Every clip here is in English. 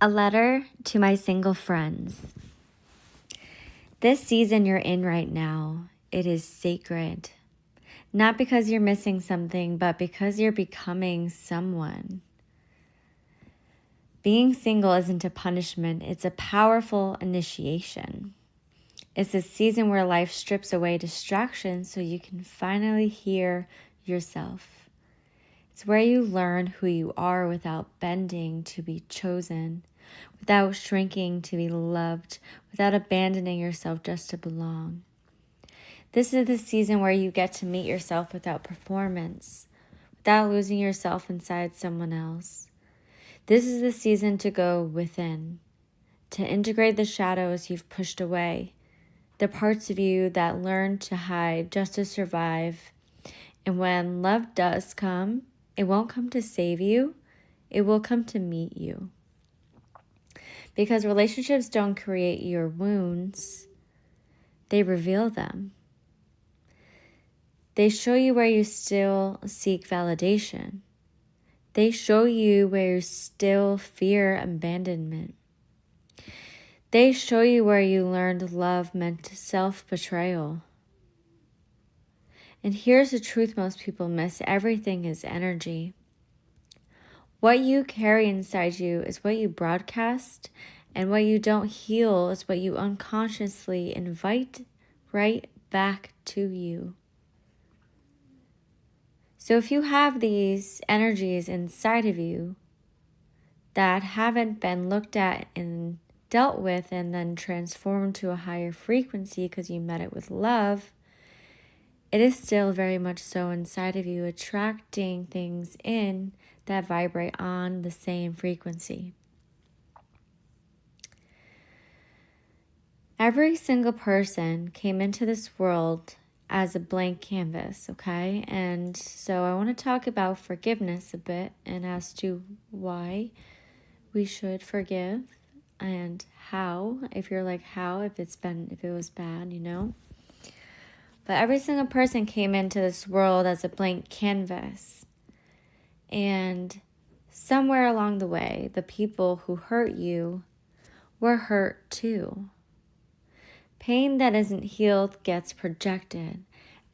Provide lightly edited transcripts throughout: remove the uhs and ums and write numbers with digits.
A letter to my single friends. This season you're in right now, it is sacred. Not because you're missing something, but because you're becoming someone. Being single isn't a punishment, it's a powerful initiation. It's a season where life strips away distractions so you can finally hear yourself. It's where you learn who you are without bending to be chosen, without shrinking to be loved, without abandoning yourself just to belong. This is the season where you get to meet yourself without performance, without losing yourself inside someone else. This is the season to go within, to integrate the shadows you've pushed away, the parts of you that learn to hide just to survive. And when love does come, it won't come to save you, it will come to meet you. Because relationships don't create your wounds, they reveal them. They show you where you still seek validation. They show you where you still fear abandonment. They show you where you learned love meant self-betrayal. And here's the truth most people miss. Everything is energy. What you carry inside you is what you broadcast, and what you don't heal is what you unconsciously invite right back to you. So if you have these energies inside of you that haven't been looked at and dealt with and then transformed to a higher frequency because you met it with love, it is still very much so inside of you, attracting things in that vibrate on the same frequency. Every single person came into this world as a blank canvas, okay? And so I want to talk about forgiveness a bit and as to why we should forgive and how, if you're like, how, if it was bad, you know? But every single person came into this world as a blank canvas. And somewhere along the way, the people who hurt you were hurt too. Pain that isn't healed gets projected.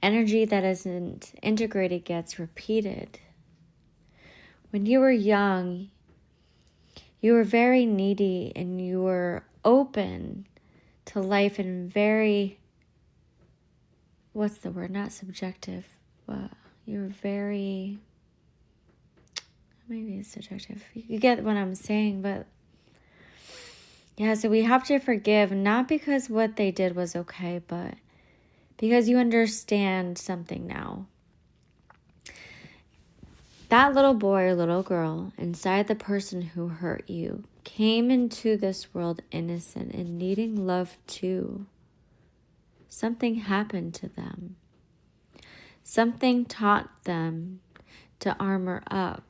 Energy that isn't integrated gets repeated. When you were young, you were very needy and you were open to life and very, what's the word? Not subjective. You were very, maybe it's subjective. You get what I'm saying, but yeah, so we have to forgive, not because what they did was okay, but because you understand something now. That little boy or little girl inside the person who hurt you came into this world innocent and needing love too. Something happened to them. Something taught them to armor up.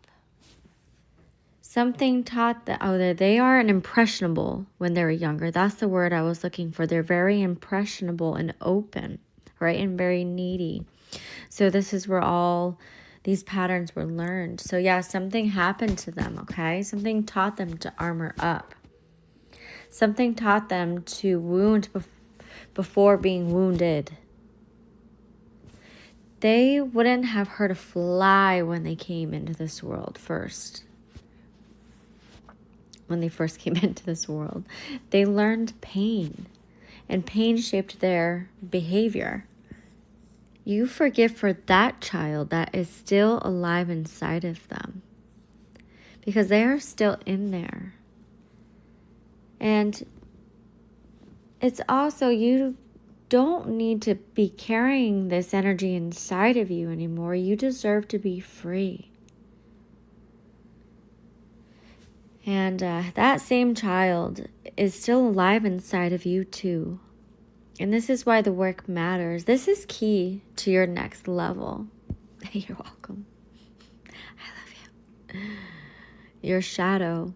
Something taught that, they aren't impressionable when they were younger. That's the word I was looking for. They're very impressionable and open, right? And very needy. So this is where all these patterns were learned. So yeah, something happened to them, okay? Something taught them to armor up. Something taught them to wound before being wounded. They wouldn't have hurt a fly when they came into this world first. When they first came into this world, they learned pain, and pain shaped their behavior. You forgive for that child that is still alive inside of them, because they are still in there. And it's also, you don't need to be carrying this energy inside of you anymore. You deserve to be free. And that same child is still alive inside of you too. And this is why the work matters. This is key to your next level. You're welcome. I love you. Your shadow.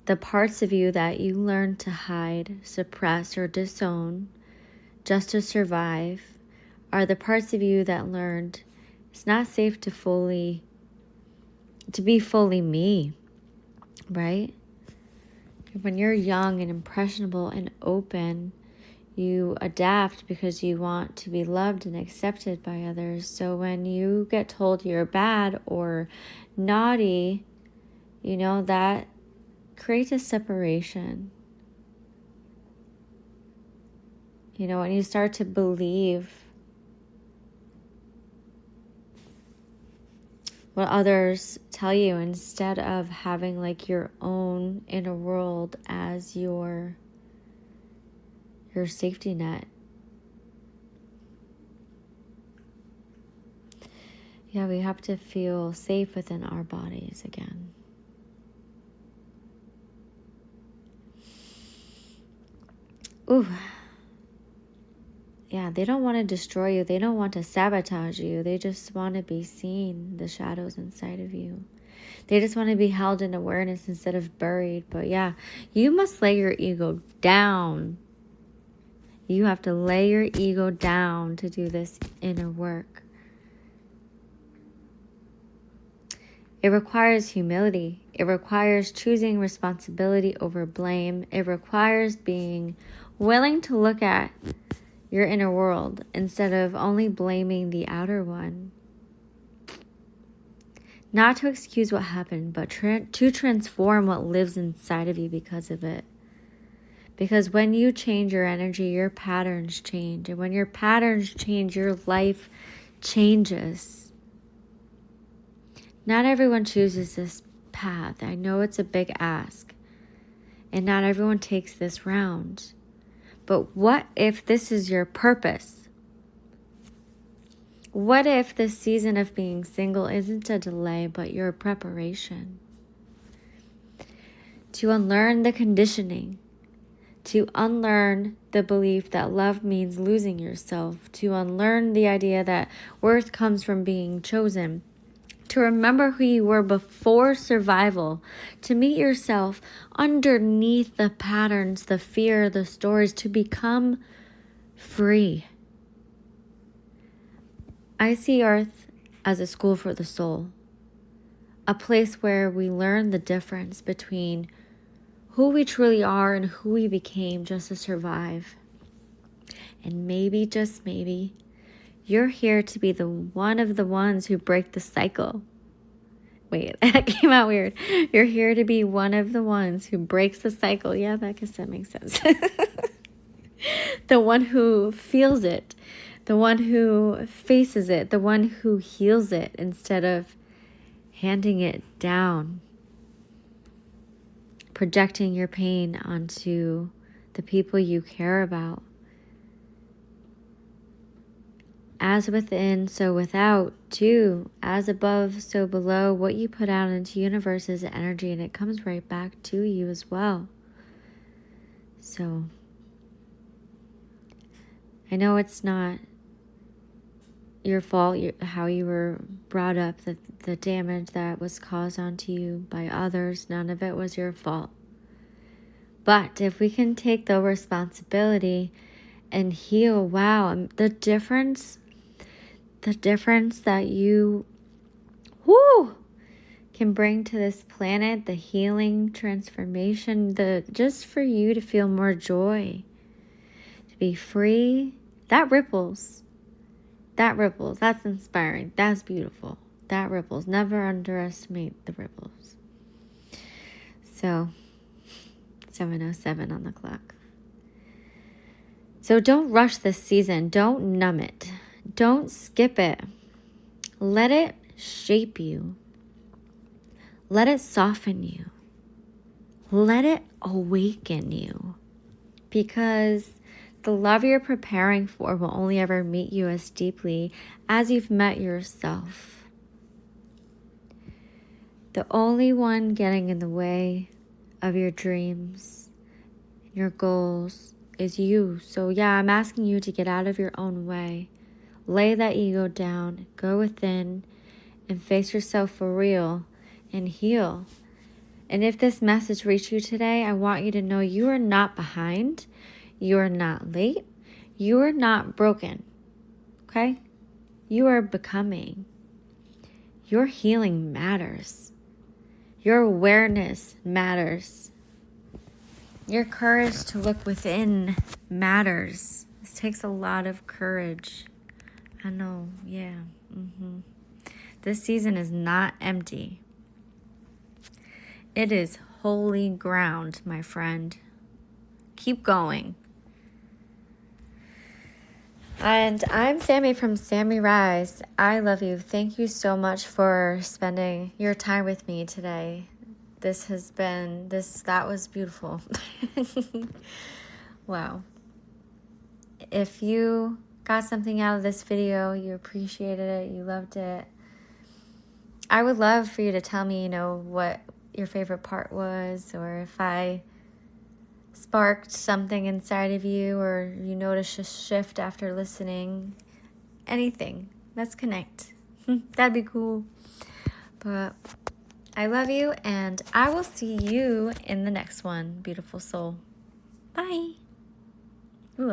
The parts of you that you learn to hide, suppress, or disown just to survive are the parts of you that learned it's not safe to be fully me. Right? When you're young and impressionable and open, you adapt because you want to be loved and accepted by others. So when you get told you're bad or naughty, that creates a separation. When you start to believe what others tell you instead of having like your own inner world as your safety net. Yeah, we have to feel safe within our bodies again. Ooh. Yeah, they don't want to destroy you. They don't want to sabotage you. They just want to be seen, the shadows inside of you. They just want to be held in awareness instead of buried. But yeah, you must lay your ego down. You have to lay your ego down to do this inner work. It requires humility. It requires choosing responsibility over blame. It requires being willing to look at your inner world instead of only blaming the outer one. Not to excuse what happened, but to transform what lives inside of you because of it. Because when you change your energy, your patterns change. And when your patterns change, your life changes. Not everyone chooses this path. I know it's a big ask. And not everyone takes this round. But what if this is your purpose? What if this season of being single isn't a delay, but your preparation? To unlearn the conditioning. To unlearn the belief that love means losing yourself. To unlearn the idea that worth comes from being chosen. To remember who you were before survival. To meet yourself underneath the patterns, the fear, the stories. To become free. I see Earth as a school for the soul. A place where we learn the difference between who we truly are and who we became just to survive. And maybe, just maybe, you're here to be one of the ones who break the cycle. Wait, that came out weird. You're here to be one of the ones who breaks the cycle. Yeah, that makes sense. The one who feels it. The one who faces it. The one who heals it instead of handing it down. Projecting your pain onto the people you care about. As within, so without, too. As above, so below. What you put out into universe is energy, and it comes right back to you as well. So, I know it's not your fault, how you were brought up, the damage that was caused onto you by others. None of it was your fault. But if we can take the responsibility and heal, wow, the difference that you can bring to this planet, the healing, transformation, just for you to feel more joy, to be free, that ripples. That's inspiring. That's beautiful. That ripples. Never underestimate the ripples. So, 7:07 on the clock. So don't rush this season. Don't numb it. Don't skip it. Let it shape you. Let it soften you. Let it awaken you. Because the love you're preparing for will only ever meet you as deeply as you've met yourself. The only one getting in the way of your dreams, your goals, is you. So yeah, I'm asking you to get out of your own way. Lay that ego down, go within, and face yourself for real, and heal. And if this message reached you today, I want you to know you are not behind. You are not late. You are not broken. Okay? You are becoming. Your healing matters. Your awareness matters. Your courage to look within matters. This takes a lot of courage. I know, yeah. This season is not empty. It is holy ground, my friend. Keep going. And I'm Sammie from SammieRise. I love you. Thank you so much for spending your time with me today. That was beautiful. Wow. If you got something out of this video, you appreciated it, you loved it, I would love for you to tell me, what your favorite part was, or if I sparked something inside of you, or you noticed a shift after listening. Anything. Let's connect. That'd be cool. But I love you, and I will see you in the next one, beautiful soul. Bye. Ooh,